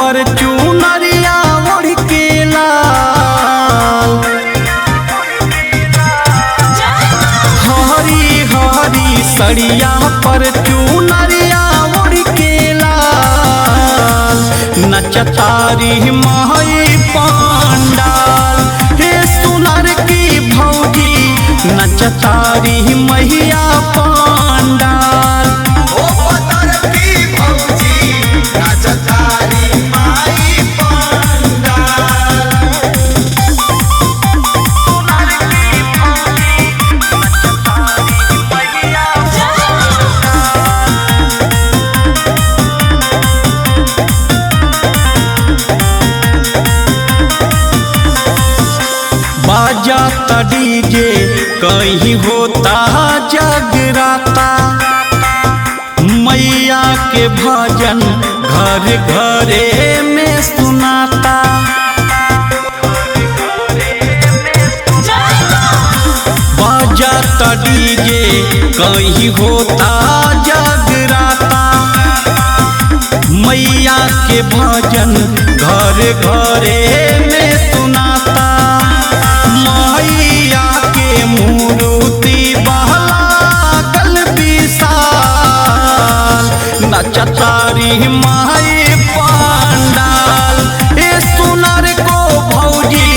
पर चुनरिया ओढ़ के लाल, हरी हरी सड़िया पर चुनरिया ओढ़ के लाल, नचतारी माई पंडाल। हे सुनर की भौजी नचतारी मैया पंडाल। ओ पतर की भौजी नचतारी माई पंडाल। बाजा डीजे कहीं होता जगराता, मैया के भजन घर घरे में सुनाता। बाजा डीजे कहीं होता जगराता, मैया के भजन घर घरे में सुनाता। मैया के मूर्ति बहलागल विशाल, नचतारी माई पंडाल। ए सुनर को भौजी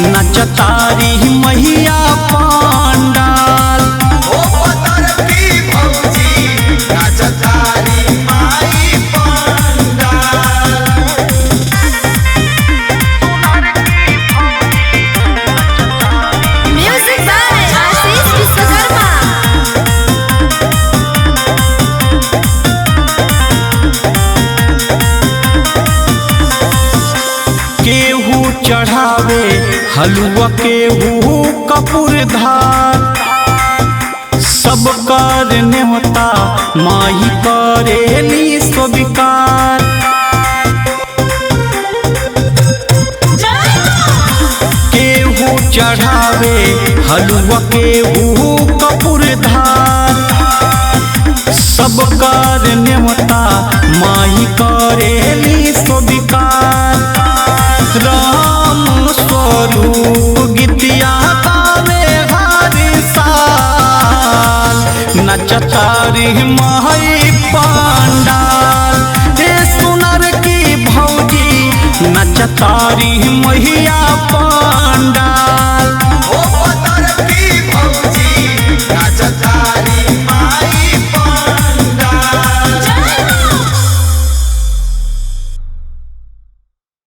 नचतारी मैया पंडाल। ओ पतर की भौजी नचतारी माई पंडाल। म्यूजिक बाय आशीष विश्वकर्मा। केहू चढ़ावे हलुआ केहू कपूर धार, सब कर नेवता माही करेली स्वीकार। केहू चढ़ावे हलुआ केहू कपूर धार, सब कर नेवता माही करेली स्वीकार। राम स्वरूप गीतिया गावे हर साल, नचतारी माई पंडाल। हे सुनर की भौजी नचतारी मैया पंडाल।